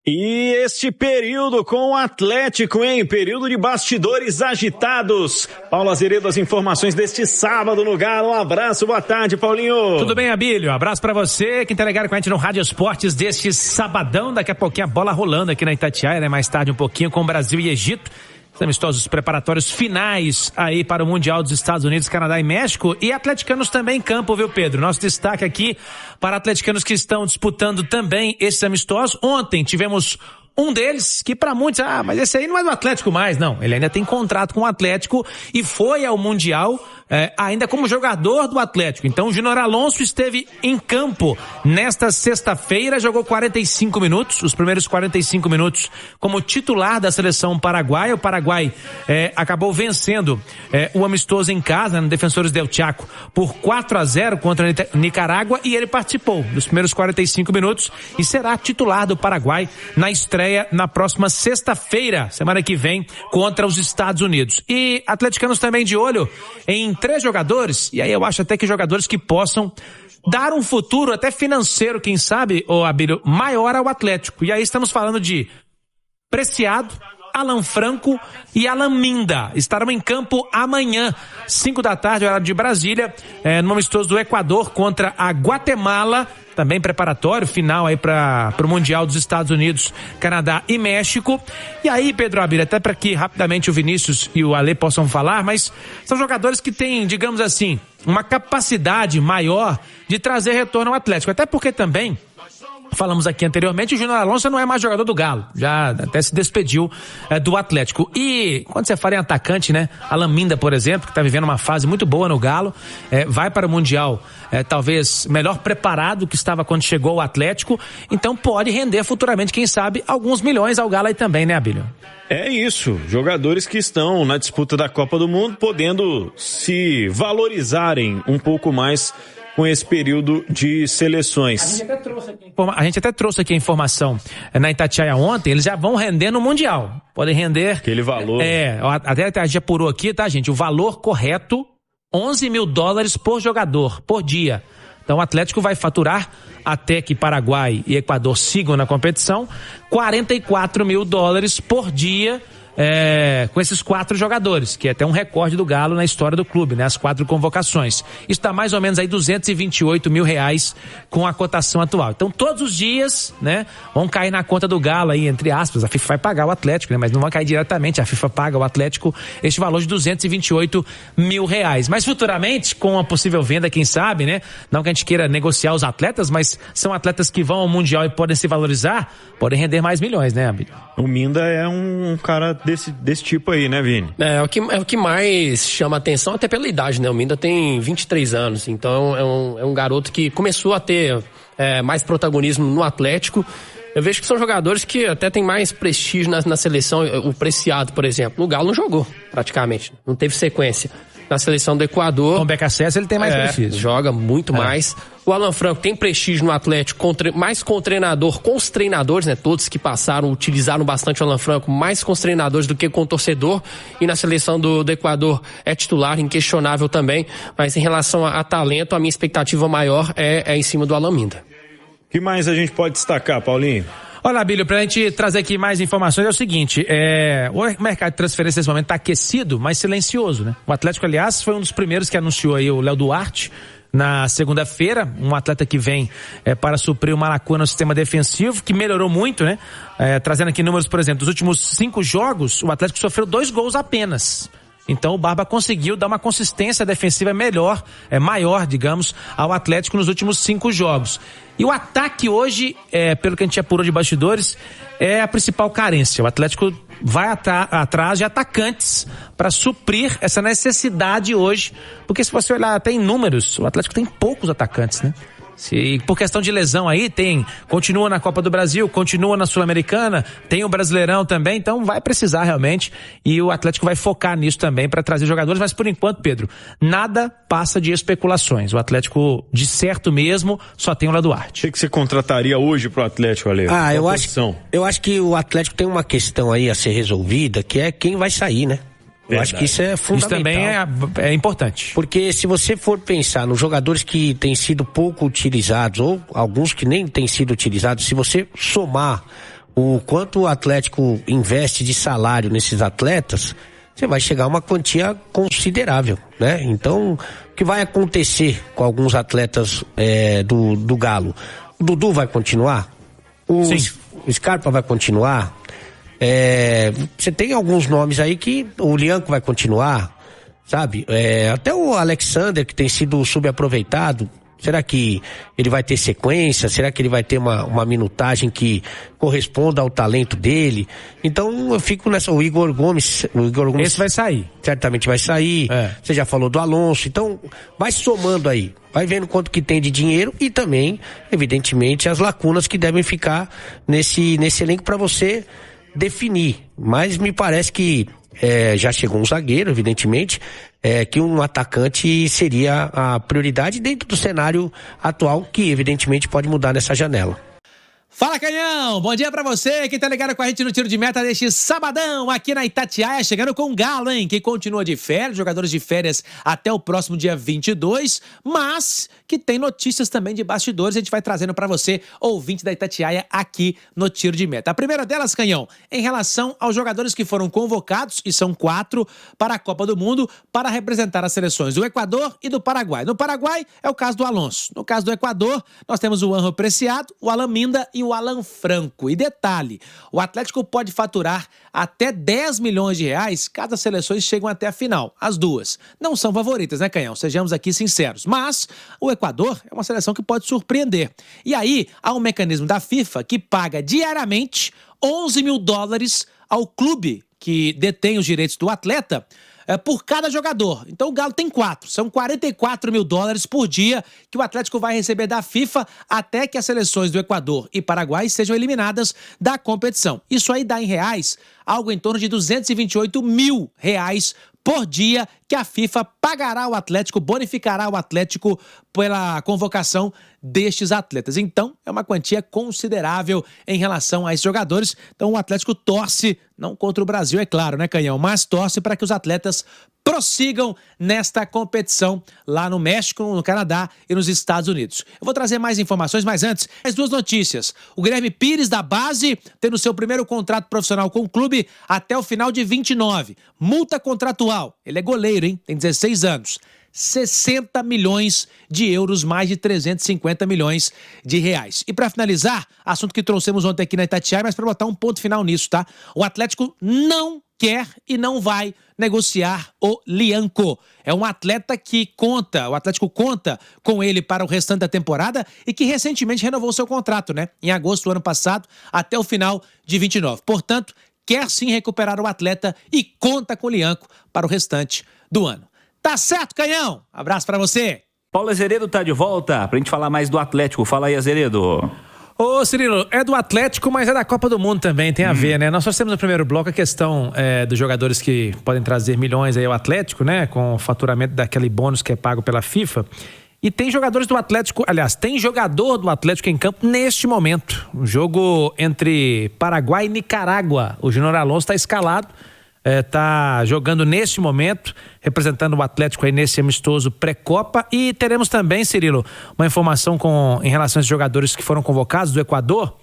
E este período com o Atlético, hein? Período de bastidores agitados. Paulo Azeredo, as informações deste sábado no Galo. Um abraço, boa tarde, Paulinho. Tudo bem, Abílio? Abraço pra você, quem tá ligado com a gente no Rádio Esportes deste sabadão. Daqui a pouquinho a bola rolando aqui na Itatiaia, né? Mais tarde um pouquinho com Brasil e Egito. Os amistosos preparatórios finais aí para o Mundial dos Estados Unidos, Canadá e México. E atleticanos também em campo, viu, Pedro? Nosso destaque aqui para atleticanos que estão disputando também esses amistosos. Ontem tivemos um deles que para muitos, mas esse aí não é do Atlético mais. Não, ele ainda tem contrato com o Atlético e foi ao Mundial ainda como jogador do Atlético. Então o Júnior Alonso esteve em campo nesta sexta-feira, jogou 45 minutos, os primeiros 45 minutos como titular da seleção paraguaia. O Paraguai acabou vencendo o amistoso em casa, no Defensores del Chaco, por 4-0 contra a Nicarágua, e ele participou dos primeiros 45 minutos e será titular do Paraguai na estreia na próxima sexta-feira, semana que vem, contra os Estados Unidos. E atleticanos também de olho em 3 jogadores, e aí eu acho até que jogadores que possam dar um futuro até financeiro, quem sabe, Abílio, maior ao Atlético. E aí estamos falando de Preciado, Alan Franco e Alan Minda. Estarão em campo amanhã, 5 da tarde, horário de Brasília, no amistoso do Equador contra a Guatemala. Também preparatório final aí para o Mundial dos Estados Unidos, Canadá e México. E aí, Pedro Abílio, até para que rapidamente o Vinícius e o Alê possam falar, mas são jogadores que têm, digamos assim, uma capacidade maior de trazer retorno ao Atlético. Até porque também, falamos aqui anteriormente, o Júnior Alonso não é mais jogador do Galo, já até se despediu do Atlético. E quando você fala em atacante, né, Alan Minda, por exemplo, que está vivendo uma fase muito boa no Galo, vai para o Mundial talvez melhor preparado que estava quando chegou ao Atlético, então pode render futuramente, quem sabe, alguns milhões ao Galo aí também, né, Abílio? É isso, jogadores que estão na disputa da Copa do Mundo podendo se valorizarem um pouco mais com esse período de seleções. A gente até trouxe aqui a informação na Itatiaia ontem, eles já vão render no Mundial. Podem render... Aquele valor. Até a gente apurou aqui, tá, gente? O valor correto, $11 mil por jogador, por dia. Então o Atlético vai faturar, até que Paraguai e Equador sigam na competição, $44 mil por dia, com esses 4 jogadores, que é até um recorde do Galo na história do clube, né? As 4 convocações. Isso está mais ou menos aí R$228 mil com a cotação atual. Então todos os dias, né, vão cair na conta do Galo aí, entre aspas. A FIFA vai pagar o Atlético, né? Mas não vai cair diretamente. A FIFA paga o Atlético este valor de R$228 mil. Mas futuramente, com a possível venda, quem sabe, né? Não que a gente queira negociar os atletas, mas são atletas que vão ao Mundial e podem se valorizar, podem render mais milhões, né, Abílio? O Minda é um cara desse tipo aí, né, Vini? É o que mais chama atenção, até pela idade, né? O Minda tem 23 anos, então é um garoto que começou a ter mais protagonismo no Atlético. Eu vejo que são jogadores que até tem mais prestígio na seleção. O Preciado, por exemplo, o Galo não jogou praticamente, não teve sequência. Na seleção do Equador, com o BKSS ele tem mais prestígio. Joga muito mais. O Alan Franco tem prestígio no Atlético, mais com o treinador, com os treinadores, né? Todos que passaram, utilizaram bastante o Alan Franco, mais com os treinadores do que com o torcedor. E na seleção do Equador é titular, inquestionável também. Mas em relação a talento, a minha expectativa maior é em cima do Alan Minda. O que mais a gente pode destacar, Paulinho? Olha, Abílio, pra gente trazer aqui mais informações é o seguinte, o mercado de transferência nesse momento tá aquecido, mas silencioso, né? O Atlético, aliás, foi um dos primeiros que anunciou aí o Léo Duarte na segunda-feira, um atleta que vem para suprir uma lacuna no sistema defensivo, que melhorou muito, né? Trazendo aqui números, por exemplo, dos últimos 5 jogos, o Atlético sofreu 2 gols apenas. Então o Barba conseguiu dar uma consistência defensiva maior, digamos, ao Atlético nos últimos 5 jogos. E o ataque hoje, pelo que a gente apurou de bastidores, é a principal carência. O Atlético vai atrás de atacantes para suprir essa necessidade hoje, porque se você olhar até em números, o Atlético tem poucos atacantes, né? Por questão de lesão aí, continua na Copa do Brasil, continua na Sul-Americana, tem o Brasileirão também, então vai precisar realmente, e o Atlético vai focar nisso também para trazer jogadores, mas por enquanto, Pedro, nada passa de especulações. O Atlético, de certo mesmo, só tem o Léo Duarte. O que você contrataria hoje pro Atlético, Ale? Eu acho que o Atlético tem uma questão aí a ser resolvida, que é quem vai sair, né? Eu acho que isso é fundamental. Isso também é importante. Porque se você for pensar nos jogadores que têm sido pouco utilizados, ou alguns que nem têm sido utilizados, se você somar o quanto o Atlético investe de salário nesses atletas, você vai chegar a uma quantia considerável, né? Então, o que vai acontecer com alguns atletas do Galo? O Dudu vai continuar? O Scarpa vai continuar? Você tem alguns nomes aí que o Lianco vai continuar, sabe? Até o Alexander, que tem sido subaproveitado, será que ele vai ter sequência? Será que ele vai ter uma minutagem que corresponda ao talento dele? Então eu fico nessa. O Igor Gomes. Esse vai sair. Certamente vai sair. Você já falou do Alonso. Então vai somando aí. Vai vendo quanto que tem de dinheiro e também, evidentemente, as lacunas que devem ficar nesse elenco para você definir. Mas me parece que já chegou um zagueiro, evidentemente, que um atacante seria a prioridade dentro do cenário atual, que evidentemente pode mudar nessa janela. Fala, Canhão! Bom dia pra você, quem tá ligado com a gente no Tiro de Meta deste sabadão aqui na Itatiaia, chegando com o Galo, hein? Que continua de férias, jogadores de férias até o próximo dia 22, mas que tem notícias também de bastidores, a gente vai trazendo pra você, ouvinte da Itatiaia, aqui no Tiro de Meta. A primeira delas, Canhão, em relação aos jogadores que foram convocados, e são 4, para a Copa do Mundo, para representar as seleções do Equador e do Paraguai. No Paraguai é o caso do Alonso. No caso do Equador, nós temos o Ángel Preciado, o Alan Minda e o Alan Franco. E detalhe, o Atlético pode faturar até 10 milhões de reais caso as seleções cheguem até a final. As duas não são favoritas, né, Canhão? Sejamos aqui sinceros. Mas o Equador é uma seleção que pode surpreender. E aí, há um mecanismo da FIFA que paga diariamente 11 mil dólares ao clube que detém os direitos do atleta por cada jogador. Então o Galo tem 4, são 44 mil dólares por dia que o Atlético vai receber da FIFA até que as seleções do Equador e Paraguai sejam eliminadas da competição. Isso aí dá em reais algo em torno de 228 mil reais por dia que a FIFA pagará ao Atlético, bonificará o Atlético pela convocação destes atletas. Então, é uma quantia considerável em relação a esses jogadores. Então, o Atlético torce, não contra o Brasil, é claro, né, Canhão? Mas torce para que os atletas prossigam nesta competição lá no México, no Canadá e nos Estados Unidos. Eu vou trazer mais informações, mas antes, as 2 notícias. O Guilherme Pires, da base, tendo seu primeiro contrato profissional com o clube até o final de 29. Multa contratual. Ele é goleiro, hein? Tem 16 anos. 60 milhões de euros, mais de 350 milhões de reais. E para finalizar, assunto que trouxemos ontem aqui na Itatiaia, mas para botar um ponto final nisso, tá? O Atlético não quer e não vai negociar o Lianco. É um atleta que o Atlético conta com ele para o restante da temporada e que recentemente renovou seu contrato, né? Em agosto do ano passado, até o final de 29. Portanto, quer sim recuperar o atleta e conta com o Lianco para o restante do ano. Tá certo, Canhão? Abraço pra você. Paulo Azeredo tá de volta pra gente falar mais do Atlético. Fala aí, Azeredo. Ô, Cirilo, é do Atlético, mas é da Copa do Mundo também, tem a ver, né? Nós só temos no primeiro bloco a questão dos jogadores que podem trazer milhões aí ao Atlético, né? Com o faturamento daquele bônus que é pago pela FIFA. E tem jogadores do Atlético, aliás, tem jogador do Atlético em campo neste momento. Um jogo entre Paraguai e Nicarágua. O Júnior Alonso está escalado. Está jogando neste momento, representando o Atlético aí nesse amistoso pré-Copa. E teremos também, Cirilo, uma informação em relação a esses jogadores que foram convocados do Equador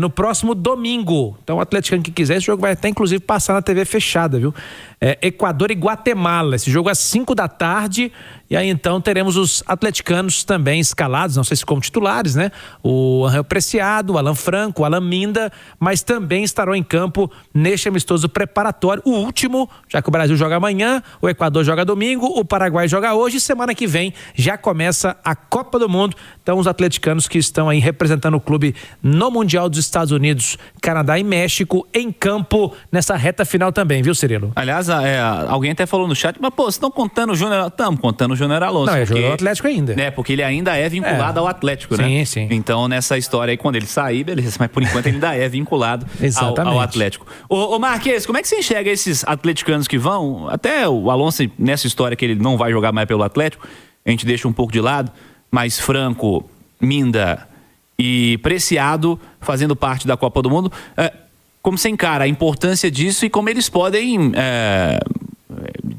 no próximo domingo. Então o atleticano que quiser, esse jogo vai até inclusive passar na TV fechada, viu? Equador e Guatemala, esse jogo às 5 da tarde. E aí então teremos os atleticanos também escalados, não sei se como titulares, né? O Ángel Preciado, o Alan Franco, o Alan Minda, mas também estarão em campo neste amistoso preparatório. O último, já que o Brasil joga amanhã, o Equador joga domingo, o Paraguai joga hoje e semana que vem já começa a Copa do Mundo. Então os atleticanos que estão aí representando o clube no Mundial dos Estados Unidos, Canadá e México em campo nessa reta final também, viu, Cirilo? Aliás, alguém até falou no chat, mas pô, vocês estão contando o Júnior? Estamos contando o Júnior Alonso. Não, é jogador do Atlético ainda. Né, porque ele ainda é vinculado ao Atlético, né? Sim, sim. Então nessa história aí, quando ele sair, beleza, mas por enquanto ele ainda é vinculado ao Atlético. Ô Marques, como é que você enxerga esses atleticanos que vão? Até o Alonso, nessa história que ele não vai jogar mais pelo Atlético, a gente deixa um pouco de lado, mas Franco, Minda e Preciado fazendo parte da Copa do Mundo. Como você encara a importância disso e como eles podem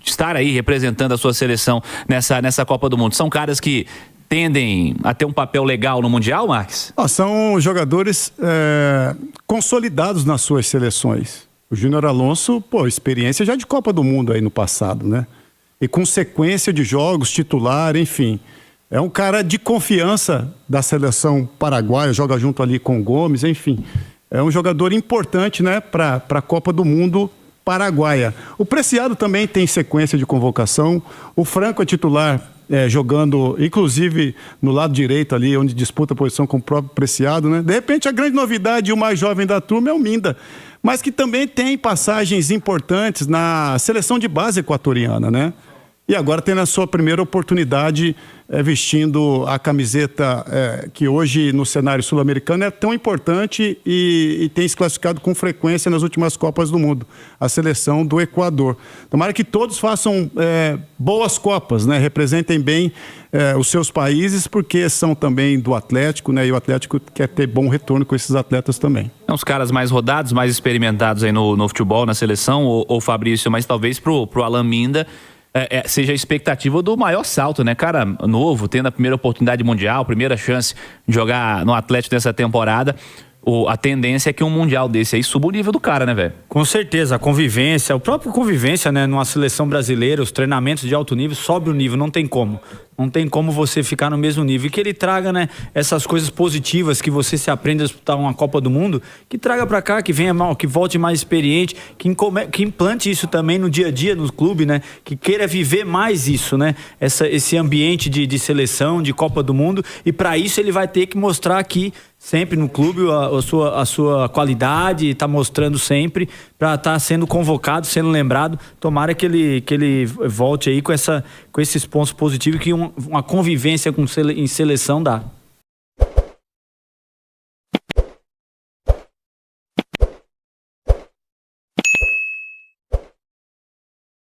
estar aí representando a sua seleção nessa Copa do Mundo? São caras que tendem a ter um papel legal no Mundial, Marques? São jogadores consolidados nas suas seleções. O Júnior Alonso, experiência já de Copa do Mundo aí no passado, né? E com sequência de jogos, titular, enfim. É um cara de confiança da seleção paraguaia, joga junto ali com o Gomes, enfim. É um jogador importante, né, para a Copa do Mundo paraguaia. O Preciado também tem sequência de convocação. O Franco é titular, jogando, inclusive, no lado direito ali, onde disputa a posição com o próprio Preciado, né? De repente, a grande novidade e o mais jovem da turma é o Minda, mas que também tem passagens importantes na seleção de base equatoriana, né? E agora tem a sua primeira oportunidade vestindo a camiseta que hoje no cenário sul-americano é tão importante e tem se classificado com frequência nas últimas Copas do Mundo, a seleção do Equador. Tomara que todos façam boas Copas, né? Representem bem os seus países, porque são também do Atlético, né? E o Atlético quer ter bom retorno com esses atletas também. Os caras mais rodados, mais experimentados aí no futebol, na seleção, ou Fabrício, mas talvez pro Alan Minda seja a expectativa do maior salto, né? Cara novo, tendo a primeira oportunidade mundial, primeira chance de jogar no Atlético nessa temporada. A tendência é que um mundial desse aí suba o nível do cara, né, velho? Com certeza, a convivência, o próprio convivência, né, numa seleção brasileira, os treinamentos de alto nível, sobe o nível, não tem como. Não tem como você ficar no mesmo nível. E que ele traga, né, essas coisas positivas que você se aprende a disputar uma Copa do Mundo, que traga pra cá, que venha mal, que volte mais experiente, que implante isso também no dia a dia, no clube, né? Que queira viver mais isso, né? Esse ambiente de seleção, de Copa do Mundo. E para isso ele vai ter que mostrar aqui sempre no clube a sua qualidade, está mostrando sempre para estar sendo convocado, sendo lembrado. Tomara que ele volte aí com esses pontos positivos que uma convivência em seleção dá.